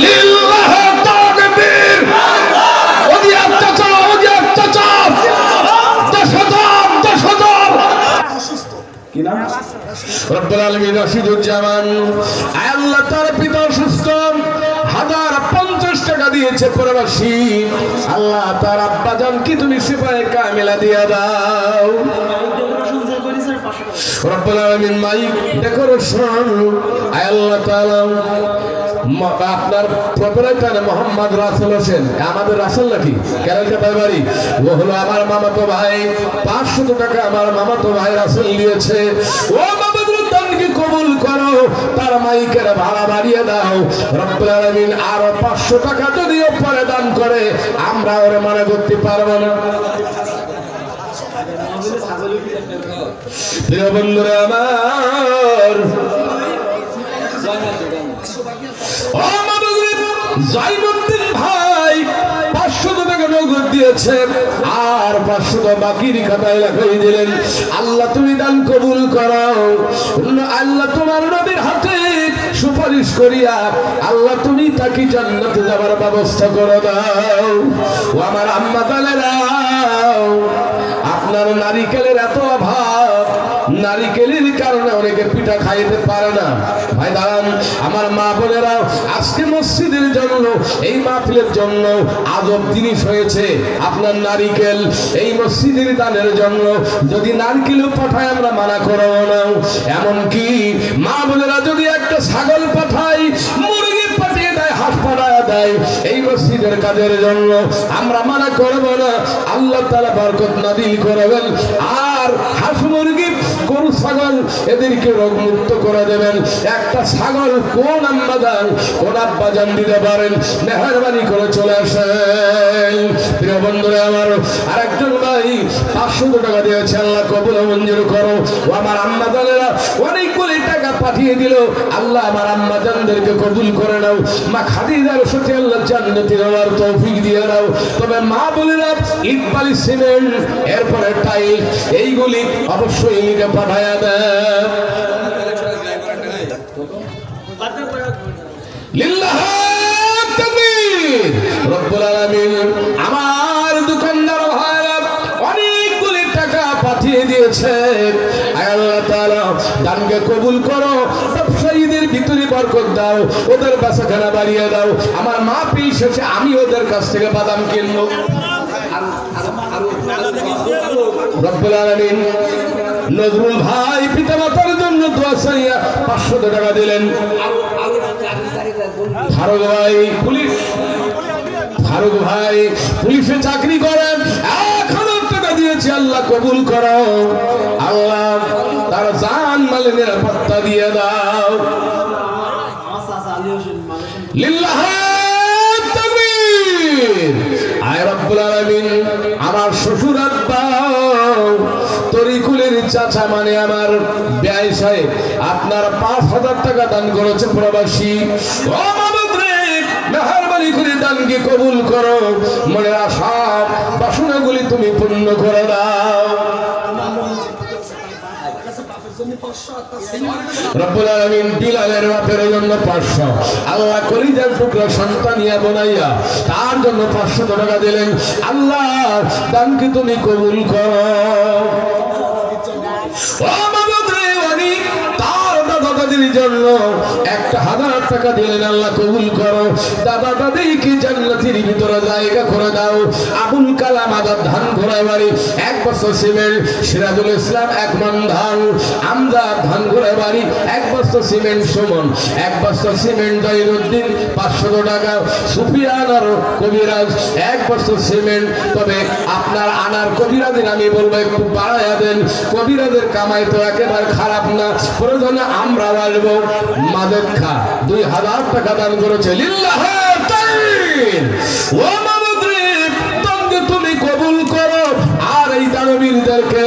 লিল্লাহ তাকবীর। ওদি আত্মচার, ওদি আত্মচার। 10,000 10,000 কি নাম? রব্বুল আলামিন রাশিদুজ্জামান। আল্লাহ তার পিতা অসুস্থ, 1050 টাকা দিয়েছে প্রবাসী। আল্লাহ তার আব্বা জান কি তুমি সিপাহে কামিলা দিয়া দাও। রব্বুল আলামিন মাইক ডেকোরেশন। আল্লাহ তাআলা আপনার প্রোপাইটার মোহাম্মদ রাসেল হোসেন, আমাদের রাসেল নাকি কেরালকা বাড়ি, ও হলো আমার মামাতো ভাই। 500 টাকা আমার মামাতো ভাই রাসেল দিয়েছে। ও বাবাদের দানকে কবুল করো, তার মাইকের ভাড়া বাড়িয়ে দাও। রব্বুল আলামিন আরো 500 টাকা যদিও পরে দান করে, আমরা ওরে মনে করতে পারবো না। প্রিয় বন্ধুরা আমার, জয়নুদ্দিন ভাই 500 টাকা নগদ দিয়েছে, আর 500 বাকির খাতায় লেখাই দিলেন। আল্লাহ তুমি দান কবুল করো। আল্লাহ তোমার নবীর হাতে সুপারিশ করিয়া আল্লাহ তুমি তাকে জান্নাতে যাবার ব্যবস্থা করে দাও। ও আমার আম্মা জানেরা, আপনার নারিকেলের এত অভাব, নারিকেলের কারণে অনেকে পিঠা খাইতে পারে না। ভাই দাঁড়ান, আমার মা বোনেরা, আজকে মসজিদের জন্য, এই মাহফিলের জন্য আজব জিনিস হয়েছে আপনার নারিকেল। এই মসজিদের দানের জন্য যদি নারকেলও পাঠায় আমরা মানা করবো না। এমনকি মা বোনেরা যদি একটা ছাগল পাঠাই, মুরগি পাঠিয়ে দেয়, হাঁস পাঠায় দেয় এই মসজিদের কাজের জন্য, আমরা মানা করবো না। আল্লাহ তাআলা বরকত নাযিল করবেন, আর হাঁস মুরগি গরু ছাগল এদেরকে রোগমুক্ত করে দেবেন। একটা ছাগল কোন আম্মাজান কোন আব্বাজান দিতে পারেন, মেহরবানি করে চলে আসেন। প্রিয় বন্ধুরা আমার, আরেকজন ভাই 500 টাকা দিয়েছে, আল্লাহ কবুল মঞ্জুর করো। ও আমার আম্মাজানেরা অনেকগুলি টাকা পাঠিয়ে দিল, আল্লাহ আমার আম্মাজানদেরকে কবুল করে নাও। মা খাদিজার সাথে আল্লাহ জান্নাতে যাওয়ার তৌফিক দিয়ে নাও। তবে মা বলেরা ইট বালি সিমেন্ট এরপরে টাইল এইগুলি অবশ্যই লিখে পাঠায়া দেন। লিল্লাহ তাকবীর। রব্বুল আলামিন আমার দোকানদার ভাইরা অনেকগুলি টাকা পাঠিয়ে দিয়েছে। আল্লাহ তাআলা দানকে কবুল করো, ব্যবসায়ীদের ভিতরে বরকত দাও, ওদের বেচাকেনা বাড়িয়ে দাও। আমার মা পেয়ে শেষে আমি ওদের কাছ থেকে বাদাম কিনবো। রব্বুল আলামিন নজরুল ভাই পিতামাতার জন্য দোয়া চাইয়া 500 টাকা দিলেন। ফারুক ভাই পুলিশ, ফারুক ভাই পুলিশে চাকরি করেন, 1000 টাকা দিয়েছে, আল্লাহ কবুল করো। আল্লাহ তার জান মালে নিরাপত্তা দিয়ে দাও। লিল্লাহ তাকবীর। আয় রব্বুল আলামিন আমার শ্বশুর আব্বা তরিকুলের চাচা মানে আমার বেয়াই সাহেব আপনার 5000 টাকা দান করেছে প্রবাসী। ও মাবুদরে মেহেরবানি করে দানকে কবুল করো, মনের আশা বাসনাগুলি তুমি পূর্ণ করে দাও। রব্বুল আলামিন বিলালের বাপের জন্য 500, আল্লাহ কলিজার টুকরা সন্তানিয়া বানাইয়া তার জন্য 500 টাকা দিলেন। আল্লাহ দানকে তুমি কবুল করো। ও মাবুদরে অনেক তার দাদা দাদির জন্য 1000 টাকা দিলেন, আল্লাহ কবুল করো। দাদা দাদিকে জান্নাতের ভিতরে জায়গা করে দাও। আবুল কালাম আজাদ ধান ঘোড়ায় বাড়ি 1 বস্তা সিমেন্ট, সিরাজুল ইসলাম 1 মণ ধান, আমজাদ ধান ঘোড়ায় বাড়ি 1 বস্তা সিমেন্ট, সুমন 1 বস্তা সিমেন্ট, জয়নুদ্দিন 500 টাকা, সুফিয়ান আর কবিরাজ 1 বস্তা সিমেন্ট। তবে আপনার আনার কবিরাজের আমি বলবো একটু বাড়াইয়া দেন, কবিরাজের কামাই তো একেবারে খারাপ না, প্রয়োজনে আমরা আসবো। মাদক খা 2000 টাকা দান করেছে। লিল্লাহ তাকবীর। ও মাবুদরে দানকে তুমি কবুল করো, আর এই দানবীরদেরকে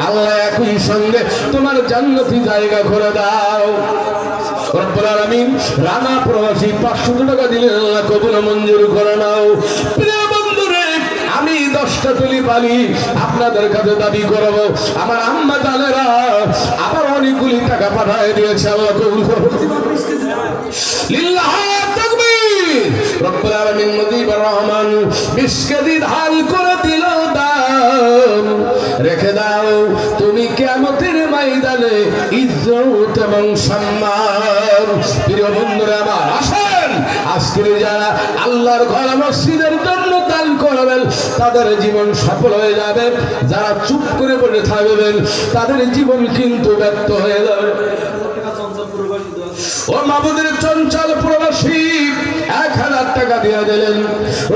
আল্লাহ একই সঙ্গে তোমার জান্নাতি জায়গা করে দাও। রব্বুল আলামিন রানা প্রবাসী 500 টাকা দিলেন, আল্লাহ কবুল মঞ্জুর করে নাও। প্রিয় বন্ধুরে আমি 10টা তুলি পালি আপনাদের কাছে দাবি করব। আমার আম্মা জানেরা আবার অনেকগুলি টাকা পাঠিয়ে দিয়েছে, আল্লাহ কবুল করুন। লিল্লাহ তাকবীর। মিশকাতি ঢাল করে দিল দান, রেখে দাও তুমি কিয়ামতের ময়দানে ইজ্জত এবং সম্মান। প্রিয় বন্ধুরা আমার, আসেন আজকের যারা আল্লাহর ঘর মসজিদের জন্য দান করবেন তাদের জীবন সফল হয়ে যাবে, যারা চুপ করে বসে থাকবেন তাদের জীবন কিন্তু ব্যর্থ হয়ে যাবে। ও মাবুদের চঞ্চল প্রবাসী 1000 টাকা দিয়ে দিলেন,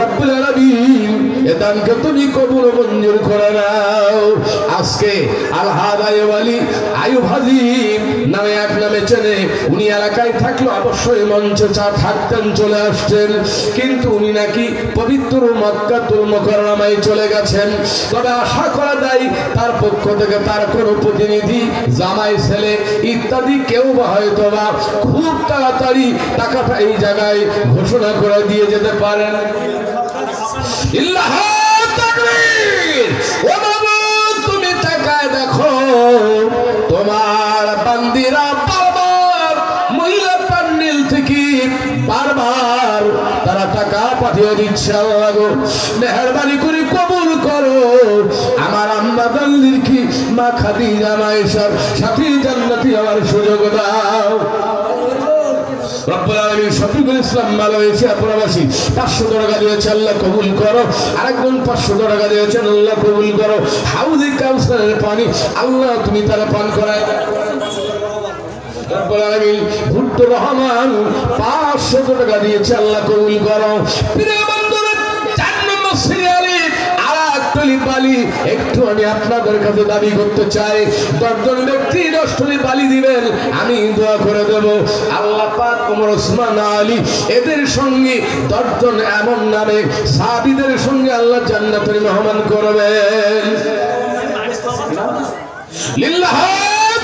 রব্বুল আলামিন এ দানকে তুমি কবুল ও মঞ্জুর করে নাও। আজকে আলহাদ আইয়ুব আলী আইয়ুব হাজী নামে এক নামে চেনে, উনি এলাকায় থাকলো অবশ্যই মঞ্চে থাকতেন, চলে আসতেন, কিন্তু উনি নাকি পবিত্র মক্কাতুল মুকাররমায় চলে গেছেন। তবে আশা করা যায় তার পক্ষ থেকে তার কোনো প্রতিনিধি, জামাই ছেলে ইত্যাদি কেউ বা হয়তো বা খুব তাড়াতাড়ি টাকাটা এই জায়গায় ঘোষণা করে দিয়ে যেতে পারেন। আল্লাহু তাকবীর। ও মাবুদ তুমি তাকায় দেখো, তোমার বান্দিরা বারবার মহিলা প্যান্ডেল থেকে বারবার তারা টাকা পাঠিয়ে দিচ্ছে। আল্লাহ গো মেহেরবানি করে কবুল করো, আমার আম্মা জানলিকে মা খাদিজা মায়েশার সাথে জান্নাতি হওয়ার সুযোগ দাও। রব্বুল আলামিন শফিকুল ইসলাম মালয়েশিয়া প্রবাসী 500 টাকা দিয়েছে, আল্লাহ কবুল করো। আরেকজন 500 টাকা দিয়েছেন, আল্লাহ কবুল করো। হাউজে কাউসারের পানি আল্লাহ তুমি তারা পান করায়। রব্বুল আলামিন ভুট্টো রহমান 500 টাকা দিয়েছে, আল্লাহ কবুল করো। প্রিয় বন্ধুরা 4 নম্বর সিরিয়ালে বালি একটু আমি আপনাদের কাছে দাবি করতে চাই, 10 জন ব্যক্তি 10 টলি বালি দিবেন, আমি দোয়া করে দেব আল্লাহ পাক ওমর ওসমান আলী এদের সঙ্গে 10 জন এমন নামে সাহাবীদের সঙ্গে আল্লাহ জান্নাতের মেহমান করবেন। লিল্লাহি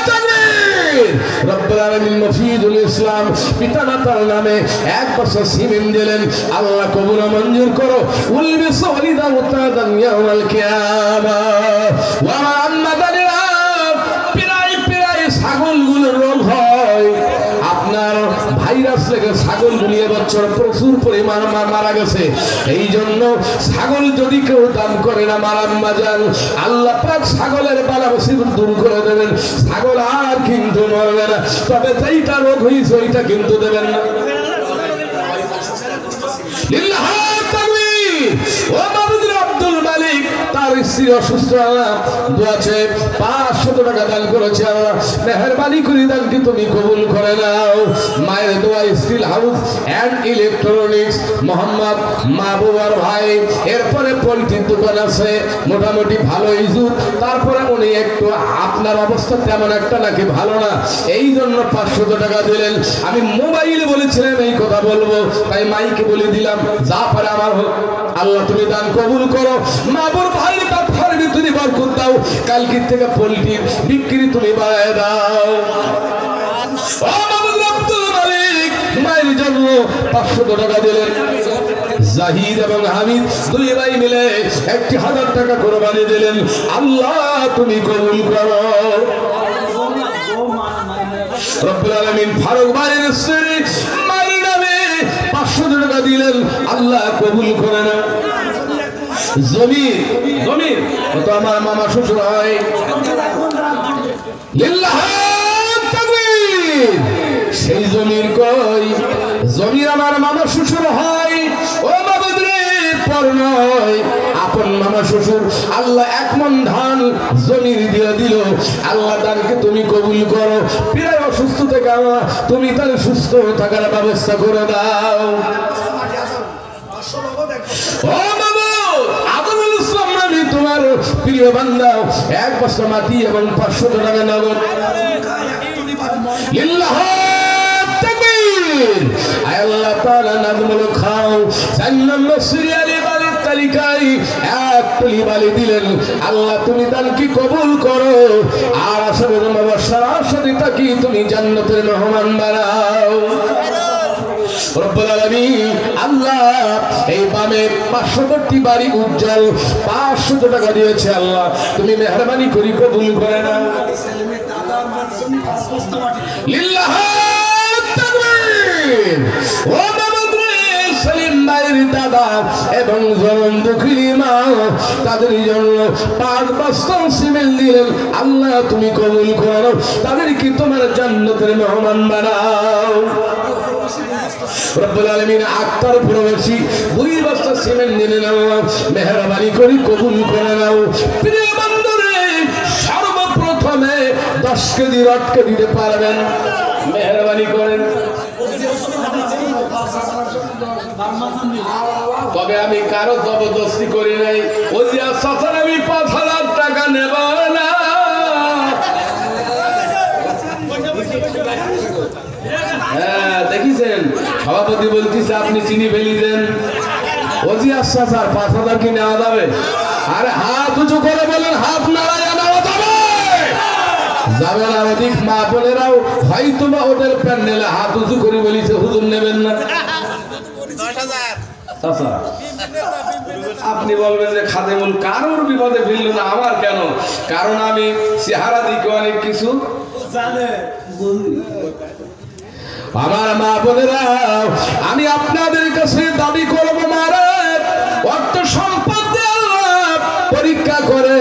তাকবীর। রব্বুল আলামিন মফিদুল ইসলাম পিতামাতার নামে 1 বছর সিমেন্ট দিলেন, আল্লাহ কবুল ও মঞ্জুর করো। উলবিস ওয়ালিদা উতাদান ইয়াউমাল কিয়ামা। ওয়া আম্মাদানিরা প্রায় ছাগলগুলোর রোগ হয়, আপনার ভাইরাস লেগে ছাগলগুলি এবছর প্রচুর পরিমাণ মারা গেছে। এই জন্য ছাগল যদি কেউ দান করে না মারাম্মা যান, আল্লাহ পাক ছাগলের বালা মুসিবত দূর করে দেবেন, ছাগল আর কিন্তু মরবে না। তবে যেইটা রোগ হয়েছে ওইটা কিন্তু দেবেন না। লিল্লাহি তাকবীর। ও মাবুদ আব্দুল মালিক তার স্ত্রী অসুস্থ, আল্লাহ দোয়া চেয়ে 500 টাকা দান করেছে, আল্লাহ মেহেরবানি করে দানকে তুমি কবুল করে নাও। মায়ের দোয়া steel house and electronics Mohammad Mahbubar ভাই, এরপরে পোল্ট্রির দোকান আছে, মোটামুটি ভালো ইজুত। তারপরে উনি একটু আপনার অবস্থা তেমন একটা নাকি ভালো না, এই জন্য 500 টাকা দিলেন। আমি মোবাইলে বলেছিলাম এই কথা বলবো, তাই মাইকে বলে দিলাম, যা পারে আমার হোক, আল্লাহ তুমি দান কবুল করো। মাহবুব ভাই ব্যবসার ভিতরে বরকত দাও, কালকে থেকে পোল্ট্রির বিক্রি তুমি বাড়ায় দাও। ও মাহবুব আব্দুল মালিক মায়ের জন্য 500 টাকা দিলেন। জাহিদ এবং হামিদ 2 ভাই মিলে 1000 টাকা কোরবানি দিলেন, আল্লাহ তুমি কবুল করো। রব্বুল আলামিন ফারুক ভাইয়ের স্ত্রী মায়ের নামে 500 টাকা দিলেন, আল্লাহ কবুল করে না। জমির কত আমার মামা শ্বশুর হয়। লিল্লাহি তাকবীর। সেই জমির কই, জমির আমার মামা শ্বশুর হয়। ও মাবুদ রে, পর নয় আপন মামা শ্বশুর। আল্লাহ 1 মণ ধান জমির দিয়ে দিল, আল্লাহ দানকে তুমি কবুল করো। প্রায় অসুস্থ থেকে তুমি তার সুস্থ থাকার ব্যবস্থা করে দাও। ও তোমার প্রিয় বান্দা 1 বছর মাটি এবং 500 টাকা নগদ। লিল্লাহি তাকবীর। আল্লাহ তাআলা নাজমুল খাও 4 নম্বর সিরিয়ালে বালির তালিকায় 1 টলি বালি দিলেন, আল্লাহ তুমি দানকে কবুল করো। আর আসলে সরাসরি তাকে তুমি জান্নাতের মেহমান বানাও। রব্বুল আলামিন আল্লাহ এই বামে 500টি বাড়ি উজ্জ্বল 500 টাকা দিয়েছে, আল্লাহ তুমি মেহেরবানি করি কবুল করে নাও। লিল্লাহি তাকবীর। ও মাবুদ রে, সেলিম ভাইয়ের দাদা এবং জনম দুঃখিনী মা, তাদের জন্য 5 বস্তা সিমেন্ট দিলেন। আল্লাহ তুমি কবুল করো, তাদেরকে তোমার জান্নাতের মেহমান বানাও। রব্বুল আলামিন আক্তার প্রবাসী 2 বস্তা সিমেন্ট দিলেন। আল্লাহ মেহেরবানি করে কবুল করে নাও। প্রিয় বন্ধুরে, সর্বপ্রথমে 10 কেজি রটকে দিতে পারবেন, মেহেরবানি করেন। তবে আমি কারো জবরদস্তি করি নাই। ওই যে চাচা আমি 5,000 টাকা নেব না, হ্যাঁ দেখেছেন সভাপতি বলতেছে আপনি চিনি ফেলি দেন। ওজি আচ্ছা স্যার 5,000 কি নেওয়া যাবে? আরে হাত উঁচু করে বলেন, হাত নাড়াইয়া নেওয়া যাবে যাবে না। অধিক মা বোনেরাও হয়তো বা ওদের প্যান্ডেলে হাত উঁচু করে বলিছে হুজুর নেবেন না। আপনি বলবেন যে খাদেমুল কারোর বিপদে ফেলল না, আমার কেন? কারণ আমি চেহারা দিকে অনেক কিছু জানে। আমার মা বোনেরা, আমি আপনাদের কাছে দাবি করবো, মারা অর্থ সম্পদ পরীক্ষা করে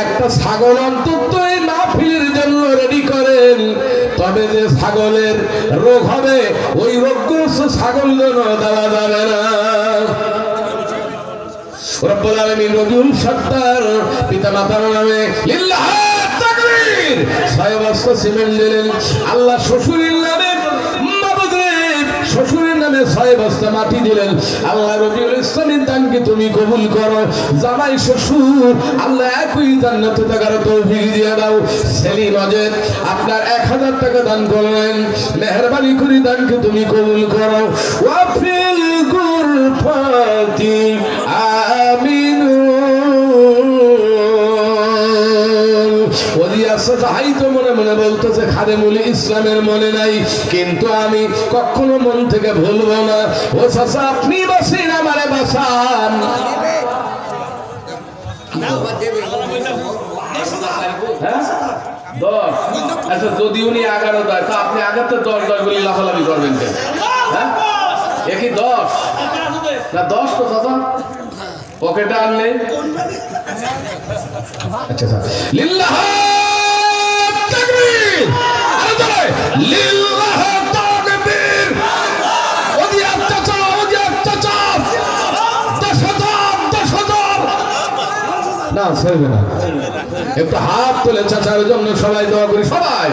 একটা ছাগল অন্তত এই মাহফিলের জন্য রেডি করেন। তবে যে ছাগলের রোগ হবে ওই রোগগ্রস্ত ছাগল যেন দেওয়া যাবে না। রব্বুল আলামিন রবিউল সত্তার পিতামাতার নামে লিল্লাহ তাকবীর 6 বস্তা সিমেন্ট দিলেন। আল্লাহ শ্বশুরের নামে, শ্বশুরের নামে 6 বস্তা মাটি দিলেন। আল্লাহ রবিউল ইসলামের দানকে তুমি কবুল করো। জামাই শ্বশুর আল্লাহ একই জান্নাতে থাকার তৌফিক দিয়ে দাও। সেলিম অজেদ আপনার 1000 টাকা দান করলেন, মেহেরবানি করে দানকে তুমি কবুল করো। ওয়াফিল গুরফাতি আমিনু মনে মনে বলতেছে খাদেমুল ইসলামের মনে নাই, কিন্তু আমি কখনো মন থেকে ভুলবো না। ও চাচা আপনি বাসেন, আমারে বাসান। আচ্ছা যদি উনি 11 দেয় তা আপনি আগে তো 10 বলে লাফালাফি করবেন কেন? হ্যাঁ একই 10 না 10 তো চাচা পকেটে আনলে। আচ্ছা লিল্লাহ তাকবীর, আরে জোরে লিল্লাহ তাকবীর। ওদি চাচা, ওদি চাচা 10,000 না সইবে না। একটু হাত তুলে চাচার জন্য সবাই দোয়া করি। সবাই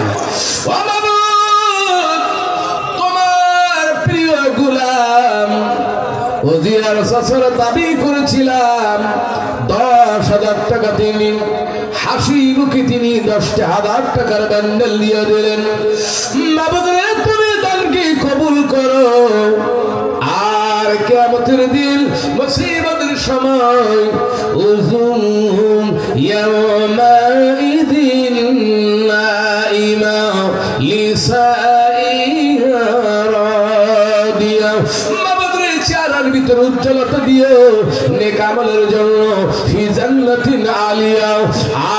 তোমার প্রিয় গোলাম ওজিয়ার চাচার দাবি করেছিলাম 10,000 টাকা তিনি হাসি মুখে তিনি 10,000 টাকার ব্যান্ডেল দিয়ে দিলেন। মাবুদরে তুমি দানকে কবুল করো। আর কিয়ামতের দিন মুসিবতের সময় উযুম ইয়াওমাইদিন নাইমা লিসাইহা রাদিয়া। মাবুদরে চেহারার ভিতরে উজ্জ্বলতা দিও নেক আমলের জন্য ফি জান্নাতিন আলিয়া।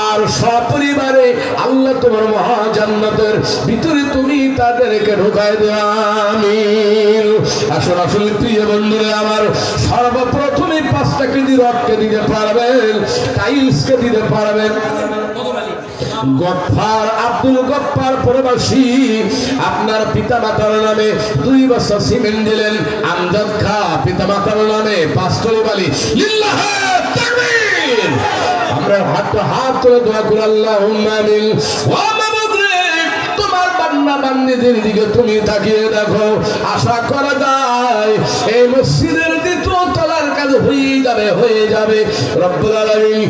আর সপরিবারে আল্লাহ তোমার মহা জান্নাতের ভিতরে তুমি তাদেরকে ঢোকায় দাও, আমিন। আসল আসল প্রিয় বন্ধুরা আমার, সর্বপ্রথমে 5 কেজি রডকে দিতে পারবেন, টাইলসকে দিতে পারবেন। গফফার আব্দুল গফফার প্রবাসী আপনার পিতামাতার নামে 2 বস্তা সিমেন্ট দিলেন। আমজাদ খা পিতামাতার নামে 5 টলি বালি। লিল্লাহ তাকবীর। আমরা হাত তুলে দোয়া করি, আল্লাহুম্মা আমিন। ওয়া মাবুদরে তোমার বান্দা বান্দীদের দিকে তুমি তাকিয়ে দেখো। আশা করা যায় এই মসজিদের দ্বিতীয় তলার কাজ হয়ে যাবে। রব্বুল আলামিন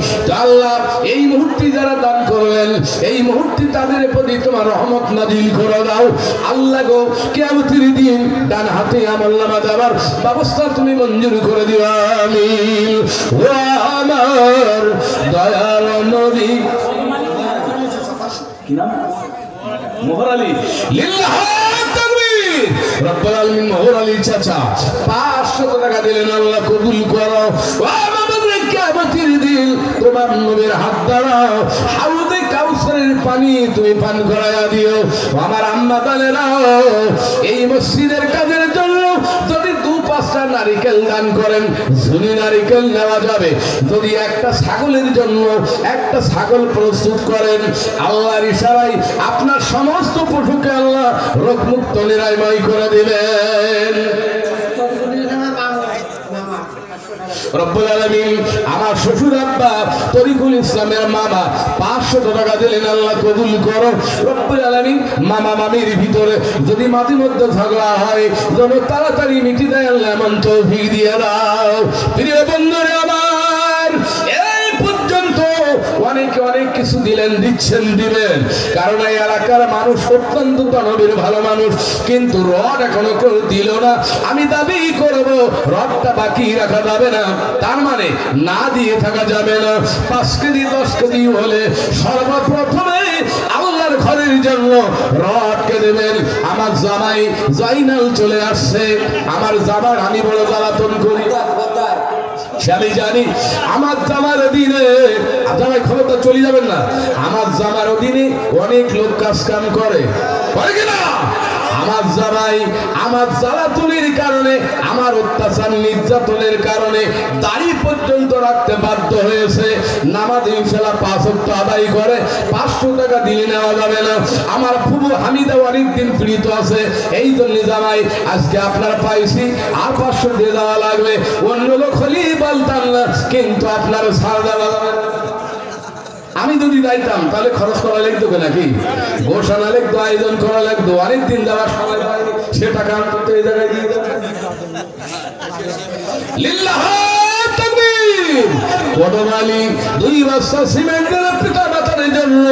আল্লাহ এই মুহূর্তে যারা দান করলেন এই মুহূর্তে তাদের প্রতি তোমার রহমত নাজিল করে দাও। আল্লাহ গো কিয়ামতের দিন ডান হাতে আমলনামা দেওয়ার ব্যবস্থা তুমি মঞ্জুর করে দিও, আমিন। ও আমার দয়াল নবী, কি নাম? মোহর আলী। লিল্লাহ তাকবীর। রব্বুল আলামিন মোহর আলী চাচা 500 টাকা দিলেন, আল্লাহ কবুল করো। ও আমাদের কিয়ামতের দিন তোমার নবীর হাত দ্বারা হাউজে কাউসারের পানি তুমি পান করায়া দিও। আমার আম্মা জানেরা এই মসজিদের কাজের জন্য যদি 2-5টা না নারিকেল দান করেন, ঝুনি নারিকেল নেওয়া যাবে। যদি একটা ছাগলের জন্য একটা ছাগল প্রস্তুত করেন, আল্লাহর ইশারায় আপনার সমস্ত পশুকে আল্লাহ রোগমুক্ত নিরাময় করে দিবেন। রব্বুল আলামিন আমার শ্বশুর আব্বা তরিকুল ইসলামের মামা 500 টাকা দিলেন, আল্লাহ কবুল করো। রব্বুল আলামিন মামা মামির ভিতরে যদি মাঝে মধ্যে ঝগড়া হয় যেন তাড়াতাড়ি মিটি দেয়, আল্লাহ এমন তৌফিক দিয়ে দাও। প্রিয় বন্ধুরা আমার, এই পর্যন্ত অনেকে অনেক কিছু দিলেন, দিচ্ছেন, দিবেন, কারণ এই এলাকার মানুষ অত্যন্ত দানবীর ভালো মানুষ, কিন্তু রড এখনো কেউ দিল না। আমি দাবি করব রডটা বাকি রাখা যাবে না, তার মানে না দিয়ে থাকা যাবে না। 5 কেজি 10 কেজি হলে সর্বপ্রথমে আল্লাহর ঘরের জন্য রডকে দেবেন। আমার জামাই জাইনাল চলে আসছে, আমার জামার আমি বড় জ্বালাতন করি, আমি জানি আমার জামার অধীনে, জামাই ক্ষমতা চলে যাবেন না, আমার জামার অধীনে অনেক লোক কাজ কাম করে কিনা। আমার জামাই আমার জ্বালাতনের কারণে, আমার অত্যাচার নির্যাতনের কারণে দাড়ি পর্যন্ত রাখতে বাধ্য হয়েছে। নামাজ ইনশাআল্লাহ 5 ওয়াক্ত আদায় করে, 500 টাকা দিলে নেওয়া যাবে না। আমার ফুবু হামিদা অনেকদিন পীড়িত আছে, এই জন্য জামাই আজকে আপনার পাইছি, আর 500 দিয়ে দেওয়া লাগবে। অন্য লোক হলেই বলতাম না, কিন্তু আপনার ছাড় দেওয়া যাবে না। আমি যদি যাইতাম তাহলে খরচ করা লাগতো নাকি, ঘোষণা লাগতো, আয়োজন করা লাগতো, অনেকদিন যাওয়ার সময় পাইনি, সে টাকা অন্তত এই জায়গায় দিয়ে দেবো। লিল্লাহ তাকবীর। কদমালি 2 বস্তা সিমেন্টের পিতা মাতার জন্য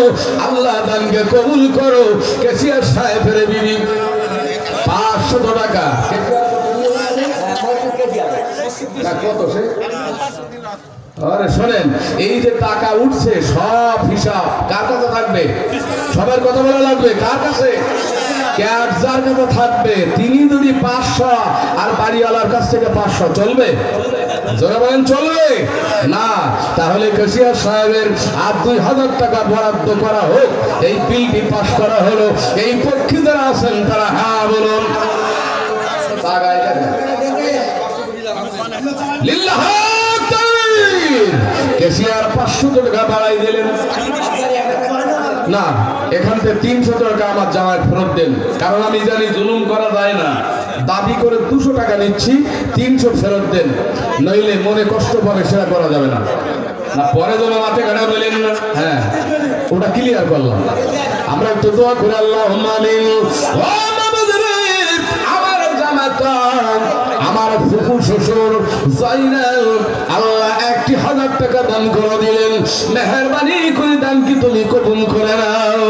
আল্লাহ দানকে কবুল করো। কেসিয়ার সাহেবের বিবি 500 টাকা, কত সে? আরে শোনেন, এই যে টাকা উঠছে সব হিসাব কার কাছে থাকবে? সবার কথা বলা লাগবে, কার কাছে? যার কাছে থাকবে তিনি যদি 500 আর বাড়িওয়ালার কাছ থেকে 500 চলবে? জোরে বলেন, চলবে না? তাহলে কেসিয়ার সাহেবের আর 2000 টাকা বরাদ্দ করা হোক, এই বিলটি পাস করা হলো। এই পক্ষে যারা আছেন তারা হ্যাঁ বলুন। লিল্লাহ কেসিয়ার 500 টাকা বাড়াই দিলেন না, এখান থেকে 300 টাকা আমার জামাই ফেরত দেন, কারণ আমি জানি জুলুম করা যায় না। দাবি করে 200 টাকা নিচ্ছি, 300 ফেরত দেন, নইলে মনে কষ্ট পাবে, সেটা করা যাবে না। না পরে যেন মাঠে ঘাটা বলেন না। হ্যাঁ, ওটা ক্লিয়ার করলাম। আমরা একটু দোয়া করে আল্লাহুম্মা আমিন। আমার জামাতা, আমার ফুফু শ্বশুর জাইনাল আল্লাহ 1000 টাকা দান করে দিলেন, মেহেরবানি করে দানকে তুমি কবুল করে নাও।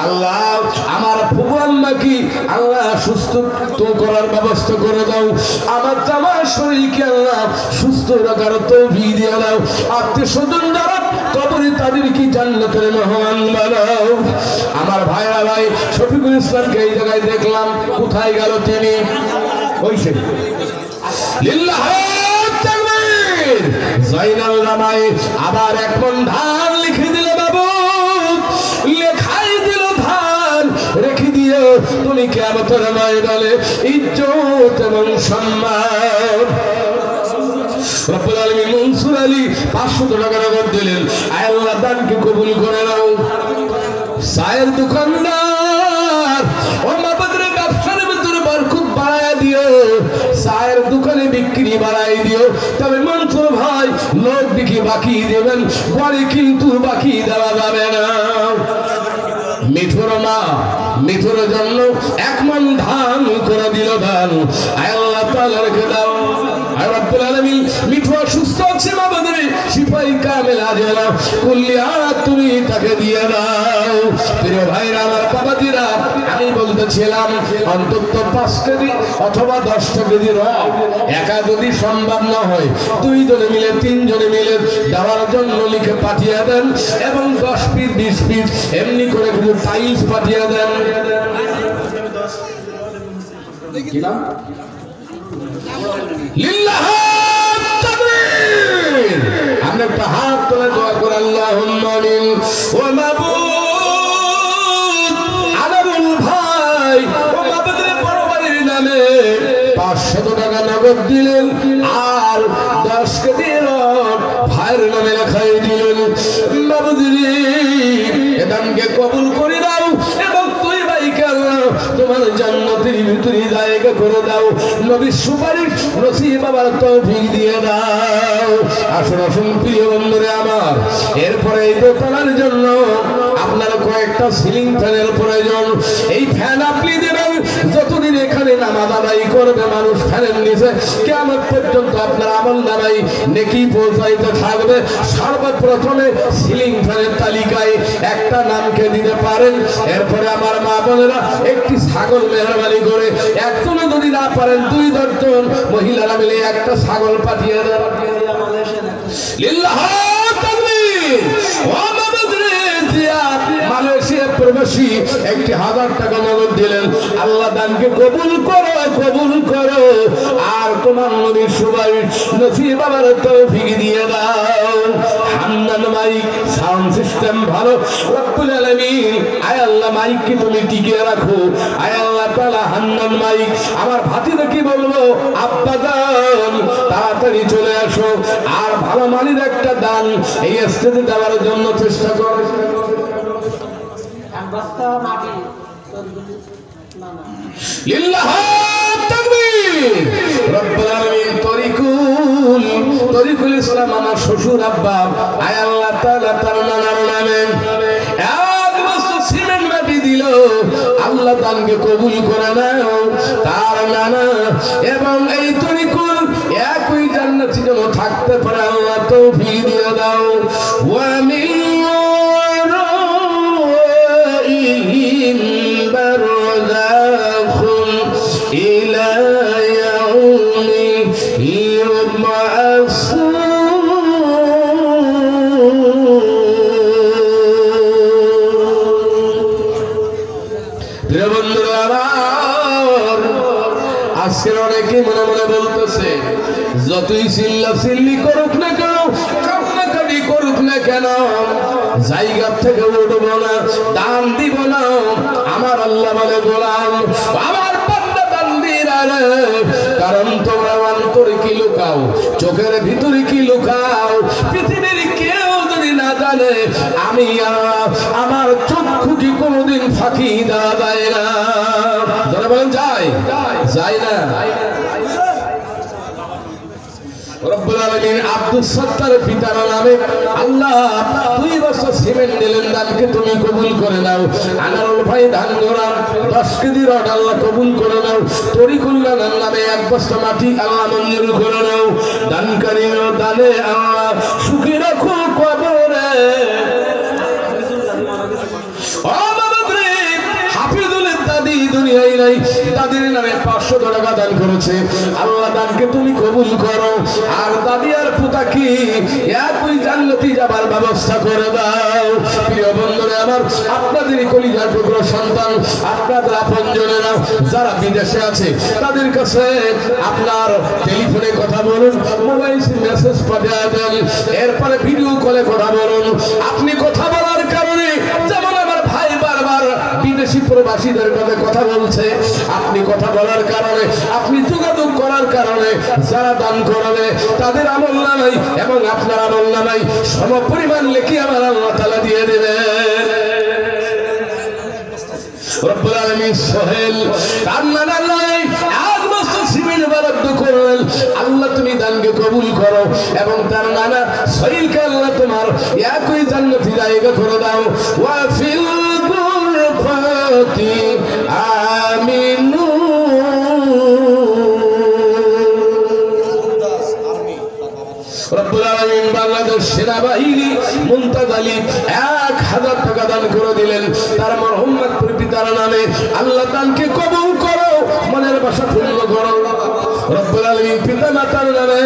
আল্লাহ আমার ফুফু আম্মাকে আল্লাহ সুস্থ তো করার ব্যবস্থা করে দাও, আমার জামার শরীরকে আল্লাহ সুস্থ রাখার তৌফিক দিয়ে দাও। আত্মীয়স্বজন যারা কবরে তাদেরকে জান্নাতের মেহমান বানাও। আমার ভাইরা ভাই শফিকুল ইসলামকে এই জায়গায় দেখলাম, কোথায় গেল তিনি? ওই সে লিল্লাহ তাকবীর। জাইনাল জামাই আবার 1 মণ ধান লিখে দিল, বাবু লেখাই দিল ধান, রেখে দিও তুমি কিয়ামতের ময়দানে ইজ্জত এবং সম্মান। রব্বুল আলামিন মনসুর আলী 500 টাকা নগদ দিলেন, আয় আল্লাহ দানকে কবুল করে নাও। চায়ের দোকানদার, ও মাবুদের ব্যবসার ভিতরে বরকত বাড়ায় দিও, চায়ের দোকানে বিক্রি বাড়াই দিও। তবে মনসুর ভাই লোক দেখি বাকি দেবেন, বাড়ি কিন্তু বাকি দেওয়া যাবে না। মিঠুর মা মিঠুর জন্য 1 মণ ধান করে দিল দান, আয় আল্লাহ তাআলা রেখে দাও। আর রব্বুল আলামিন মিঠু সুস্থ আছে, মাবুদের শিফাই কামিল আজলা কুল্লিয়া তুমি তাকে দিয়ে দাও। প্রিয় ভাইরা আমার, বাবাজিরা, আমি বলতেছিলাম অন্তত 5 কেজি অথবা 10 কেজি রড একা যদি সম্ভব না হয়, 2 জনে মিলে 3 জনে মিলে দেওয়ার জন্য লিখে পাঠিয়ে দেন, এবং 10 পিস 20 পিস এমনি করে কিছু টাইলস পাঠিয়ে দেন। কি নাম? লিল্লাহ তাকবীর। আমরা একটা হাত তুলে দোয়া করে আল্লাহুম্মা আমিন। ও মাবুদ, আনারুল ভাই ও মাবুদের বড় ভাইয়ের নামে 500 টাকা নগদ দিলেন আর 10 কেজি রড ভাইয়ের নামে লেখাই দিলেন। বাবুজি এ দানকে কবুল করে দাও এবং তুই ভাইকে আল্লাহ তোমার জান্নাতের ভিতরে জায়গা করে দাও। নবীর সুপারিশ নসিব বাবার তৌফিক দিয়ে দাও। আসুন আসুন প্রিয় বন্ধুরে আমার, এরপরে এই দোতলার জন্য আপনার কয়েকটা সিলিং ফ্যানের প্রয়োজন। এই ফ্যান আপনি দেবেন যতদিন এখানে নামাজ আদায় করবে মানুষ ফ্যানের নিচে, কিয়ামত পর্যন্ত আপনার আমল নামাই নেকি পৌঁছাইতে থাকবে। সর্বপ্রথমে সিলিং ফ্যানের তালিকায় একটা নামকে দিতে পারেন। এরপরে আমার মা বোনেরা একটি ছাগল মেহরবানি করে, একজনে যদি না পারেন 2-10 জন মহিলারা মিলে একটা ছাগল পাঠিয়ে দেন। লিল্লাহ তাকবীর। মালয়েশিয়া প্রবাসী 1000 টাকা নগদ দিলেন। আল্লাহ দানকে কবুল করো, কবুল করো আর তোমার নবীর সুপারিশ নসিব বাবার তৌফিক দিয়ে দাও। হান্নান মাইক সাউন্ড সিস্টেম ভালো, রব্বুল আলামিন আয় আল্লাহ মাইক কি তুমি টিকিয়ে রাখো। আয় আল্লাহ তাআলা হান্নান মাইক আমার ভাতিজা কি বলবো, আব্বা দান তাড়াতাড়ি চলে আসো আর ভালো মানের একটা দান এই স্টেজে দেওয়ার জন্য চেষ্টা করো। লিল্লাহ তাকবীর। রব্বুল আলামিন তরিকুল ইসলাম আমার শ্বশুর আব্বা আয় আল্লাহ তাআলা তার নানার নামে 1 বস্তা সিমেন্ট মাটি দিল। আল্লাহ দানকে কবুল করে নাও। তার নানা এবং এই তরিকুল একই জান্নাতে যেন থাকতে পারে আল্লাহ তৌফিক দিয়ে দাও। ওয়া মিন আজকের অনেকে মনে মনে বলতেছে যতই চিল্লা চিল্লি করুক না কেন, কান্নাকাটি করুক না কেন, জায়গা থেকে উঠবো না, দান দিব না। আমার আল্লাহ বলে গোলাম আমার বান্দা দান দিরা রে, কারণ তোমরা অন্তরে কি লুকাও, চোখের ভিতরে কি লুকাও, পৃথিবীর কেউ যদি না জানে আমি আমার চক্ষু কি কোনোদিন ফাঁকি দেওয়া যায় না। যারা বলেন যায় যায় না। রব্বুল আলামিন আব্দুস সাত্তারের পিতার নামে আল্লাহ 2 বস্তা সিমেন্ট দিলেন, দানকে তুমি কবুল করে নাও। আনারুল ভাই ধান গোড়া 10 কেজি রড আল্লাহ কবুল করে নাও। তরিকুল্লাহ নামে 1 বস্তা মাটি আল্লাহ মঞ্জুর করে নাও। দানকারীর দানে আল্লাহ সুখী রাখো কবরে। দুনিয়ায় নাই, তাদের নামে 500 টাকা দান করেছে। আল্লাহ দানকে তুমি কবুল করো আর দাদি আর পুতা কি একই জান্নাতে যাবার ব্যবস্থা করে দাও। প্রিয় বন্ধুরা আমার, আপনাদের কলিজার টুকরো সন্তান, আপনাদের আপনজনেরা যারা বিদেশে আছে তাদের কাছে আপনার টেলিফোনে কথা বলুন, মোবাইল মেসেজ পাঠিয়ে দেন, এরপরে ভিডিও কলে কথা বলুন। আপনি কথা বলার কারণে যেমন আমার ভাই বারবার বিদেশি প্রবাসীদের কাছে কথা বলছে, আপনি কথা বলার কারণে, আপনি যোগাযোগ করার কারণে যারা দান করবে তাদের আমল নামাই এবং আপনার আমল নামাই সমপরিমাণ লেখি আমার আল্লাহ তাআলা দিয়ে দেবেন। রব্বুল আলামিন সোহেল কান্নার আল্লাহ 1 বস্তা সিমেন্ট বরাদ্দ করলেন। আল্লাহ তুমি দানকে কবুল করো এবং তার নানা সোহেলকে আল্লাহ তোমার একই জান্নাতে জায়গা করে দাও। ওয়া ফিল গুরফাতি আমিনু। রব্বুল আলামিন বাংলাদেশ সেনাবাহিনী মুমতাজ আলী 1000 টাকা দান করে দিলেন তার মোহাম্মদপুর পিতার নামে। আল্লাহ দানকে কবুল করো, মনের বাসা পূর্ণ করো। রব্বুল আলামিন পিতা মাতার নামে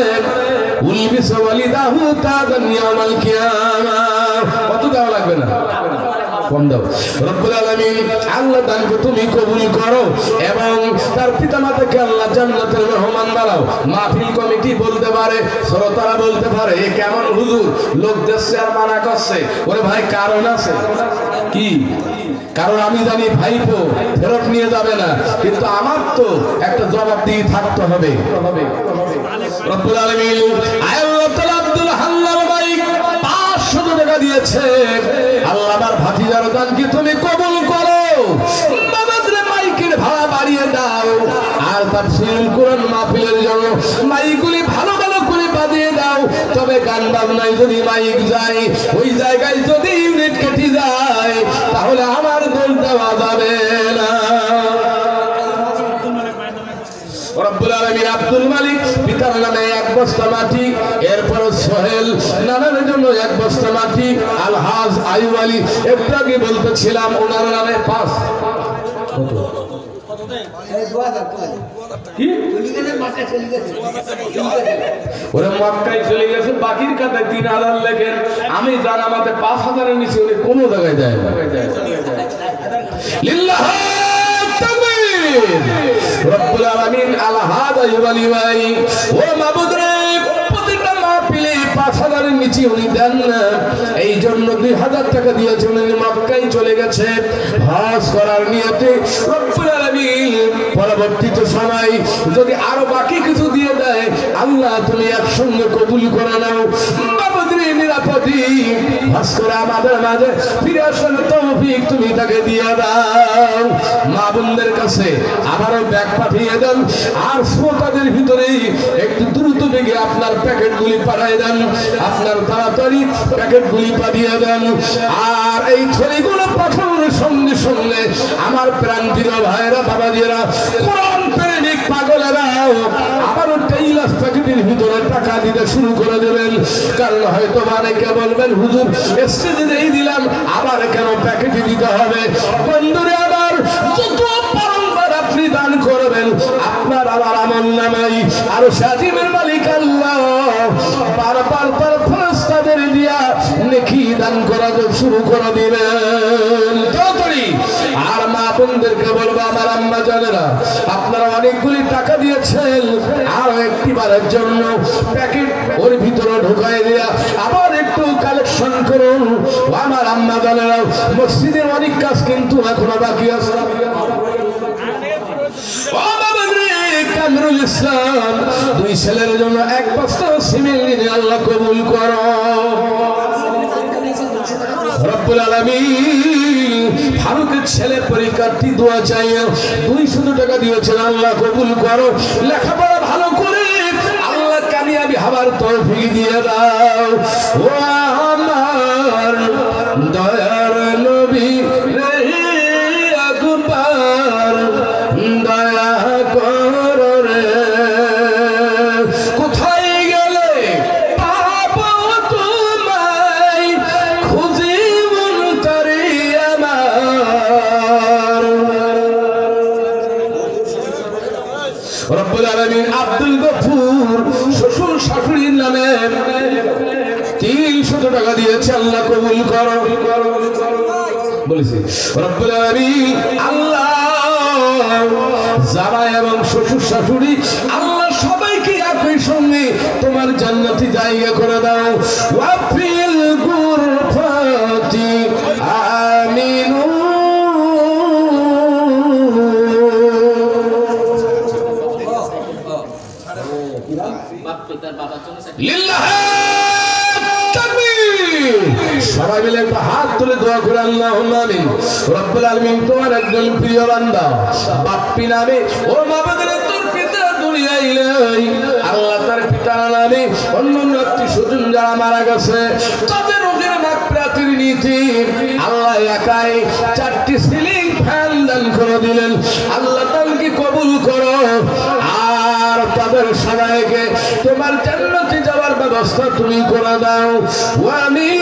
উলবিস ওয়ালিদাহু তাদান ইয়াউমাল কিয়ামাহ। কত দেওয়া লাগবে না, কম দাও। রব্বুল আলামিন আল্লাহ দানকে তুমি কবুল করো এবং তার পিতামাতাকে আল্লাহ জান্নাতের মেহমান বানাও। মাহফিল কমিটি বলতে পারে, শ্রোতারা বলতে পারে এ কেমন হুজুর, লোক দেখছে আর মানা করছে। ওরে ভাই কারণ আছে, কি কারণ আমি জানি ভাইপো ফেরত নিয়ে যাবে না, কিন্তু আমার তো একটা জবাবদিহি থাকতে হবে। রব্বুল আলামিন আল্লাহ তাআলা আব্দুল হান্নান ভাই 500 টাকা দিয়েছে। আল্লাহ আমার ভাতিজার দানকে তুমি কবুল করো, বাবাদের মাইকের ভাড়া বাড়িয়ে দাও, আর তাফসীরুল কোরআন মাহফিলের জন্য মাইকগুলি ভালো ভালো করে বাজিয়ে দাও। তবে গান বাজনায় যদি মাইক যায়, ওই জায়গায় যদি ইউনিট কেটে যায়, তাহলে আমার দোষ দেওয়া যাবে না। রব্বুল আলামিন আব্দুল মালিক পিতার নামে 1 বস্তা মাটি, এরপর সোহেল নানার জন্য 1 বস্তা মাটি, আলহাজ আইয়ুব আলী একটু আগে বলতেছিলাম ওনার নামে 5 ওরা মক্কায় চলে গেছে, বাকির খাতায় 3000 লেখেন। আমি জানা মতে 5000 এর নিচে উনি কোনো জায়গায় যায় না। লিল্লাহ রব্বুল আলামিন আলহাজ আইয়ুব আলী ভাই, ও মাবুদ রে, প্রতিটা মাহফিলে 5000 এর নিচে উনি দেন না। এই জন্য 2000 টাকা দিয়েছে, উনি মক্কায় চলে গেছে হজ করার নিয়তে। রব্বুল আলামিন পরবর্তীতে সময় যদি আরো বাকি কিছু দিয়ে দেয়, আল্লাহ তুমি একসঙ্গে কবুল করে নাও। মাবুদ রে, নিরাপদে হজ করে আমাদের মাঝে ফিরে আসার তৌফিক তুমি তাকে দিয়ে দাও। মা বোনদের কাছে আবারও ব্যাগ পাঠিয়ে দেন, আর শ্রোতাদের ভিতরে একটু দ্রুত বেগে আপনার প্যাকেটগুলি পাঠিয়ে দেন, আপনার তাড়াতাড়ি প্যাকেটগুলি পাঠিয়ে দেন। আর এই ছড়িগুলো পাঠানোর সঙ্গে সঙ্গে আমার প্রান্তীয় ভাইরা বাবাজিরা, কোরআন প্রেমিক পাগলেরাও আবারও টেইলাস প্যাকেটের ভিতরে টাকা দিতে শুরু করে দেবেন। কারণ হয়তো অনেকে বলবেন, হুজুর স্টেজে দিয়ে দিলাম, আবার কেন প্যাকেটে দিতে হবে? বন্ধুরে আমার, যত বারংবার আপনি দান করবেন, আপনার আমার আমল নামাই আর শাজিমের মালিক আল্লাহ বারবার তার ফেরেশতাদের দিয়া নেকি দান করা শুরু করে দিবেন তাড়াতাড়ি। আর মা বোনদেরকে বলবো, আমার আম্মা জানেরা, আপনারা অনেকগুলি টাকা দিয়েছেন, আর একটিবারের জন্য প্যাকেট ওর ভিতরে ঢুকাই দিয়া আবার একটু কালেকশন করুন। আমার আম্মা জানেরা, মসজিদের অনেক কাজ কিন্তু এখনো বাকি আছে। কামরুল ইসলাম 2 ছেলের জন্য 1 বস্তা সিমেন্ট দিনে আল্লাহ কবুল করো। রব্বুল আলামিন ফারুকের ছেলে পরীক্ষার্থী দোয়া চাই, 200 টাকা দিয়েছেন, আল্লাহ কবুল করো। লেখাপড়া ভালো করে আল্লাহ কামিয়াবি হবার তৌফিক দিয়ে দাও। ও আমার দয়ার নবী রে আকবার, দয়া কর রে, কোথায় গেলে পাবো তোমায়, খুঁজি মন তারে আমার। রব্বুল আলামিন আব্দুল গফুর শ্বশুর শাশুড়ির নামে 300 টাকা দিয়েছে, আল্লাহ কবুল করো। বলেছি রব্বুল আলামিন আল্লাহ জামাই এবং শ্বশুর শাশুড়ি আল্লাহ সবাইকে একই সঙ্গে তোমার জান্নাতি জায়গা করে দাও। ওয়াফিল গুরফাতি আমিনু। লিল্লাহ তাকবীর। সবাই মিলে একটা হাত তুলে দোয়া করে আল্লাহুম্মা আমিন। রব্বুল আলামিন তোমার একজন প্রিয় বান্দা বাপ্পি নামে, ও মাবুদের তোর পিতা দুনিয়ায় নাই, আল্লাহ তার পিতার নামে অন্যান্য আত্মীয়স্বজন যারা মারা গেছে তাদের রোগের মাগফিরাতের নীতি আল্লাহ একাই 4টি সিলিং ফ্যান দান করে দিলেন। আল্লাহ তাকে কবুল করো, আর তাদের সবাইকে তোমার জান্নাতে যাওয়ার ব্যবস্থা তুমি করে দাও। ওয়া মিন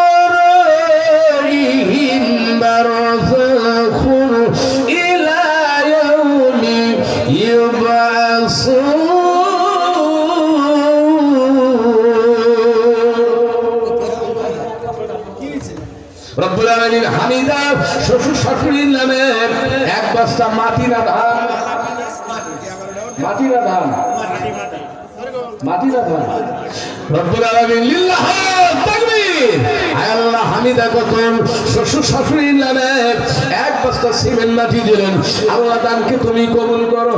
ওয়ারাইহিম বারযাখুন ইলা ইয়াউমি ইউবআসুন। রব্বুল আলামিন হামিদা শ্বশুর শাশুড়ির নামে 1 বস্তা মাটি না ধান, মাটি না ধান, মাটি না ধান রব্বুল আলামিন লিল্লাহ তাকবীর আয় আল্লাহ হামিদা কতন শ্বশুর শাশুড়ির নামে এক বস্তা সিমেন্ট মাটি দিলেন আল্লাহ দানকে তুমি কবুল করো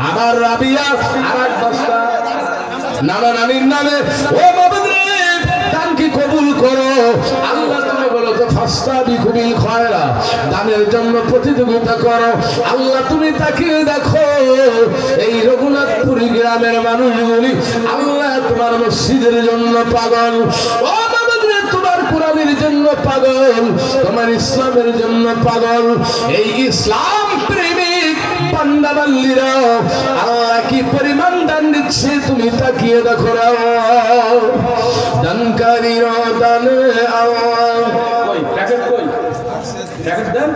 আমার রাবিয়া আর এক বস্তা নানা নানির নামে ও বাবারে দানকে কবুল করো আল্লাহ তুমি বলো তো ফাস্তাবিকু বিল খায়রা দানের জন্য প্রতিযোগিতা করো আল্লাহ তুমি তাকিয়ে দেখো এই রঘুনাথপুরি গ্রামের মানুষগুলি আল্লাহ তোমার মসজিদের জন্য পাগল ও বাবারে তোমার কোরআনের জন্য পাগল তোমার ইসলামের জন্য পাগল এই ইসলাম প্রেমিক বান্দাবান্দিরা আল্লাহ কি পরিমাণ দান দিচ্ছে তুমি তাকিয়ে দেখো দানকারীর দানে আল্লাহ কই প্যাকেট কই প্যাকেট দেন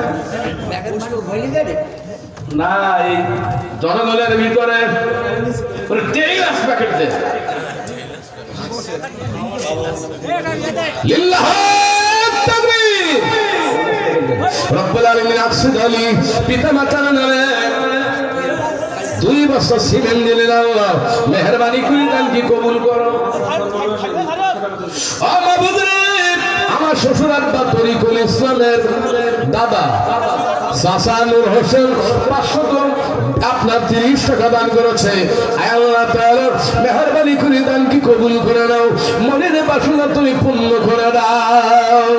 প্যাকেট মানে ভইলি দেবে না এই জনগণের ভিতরে পুরো টেইলাস প্যাকেট দেন লিল্লাহ তাকবীর রব্বুল আলামিন আকসিদ আলী পিতামাতার নামে 2 বছর সিমেন্ট দিলেন আল্লাহ মেহেরবানি করে দানকে কবুল করো আমার শ্বশুর আব্বা তরিকুল ইসলামের দাদা চাচা নূর হোসেন 500 আপনার 30 টাকা দান করেছে আল্লাহ তাআলা মেহেরবানি করে দানকে কবুল করে নাও মনের বাসনা তুমি পূর্ণ করে দাও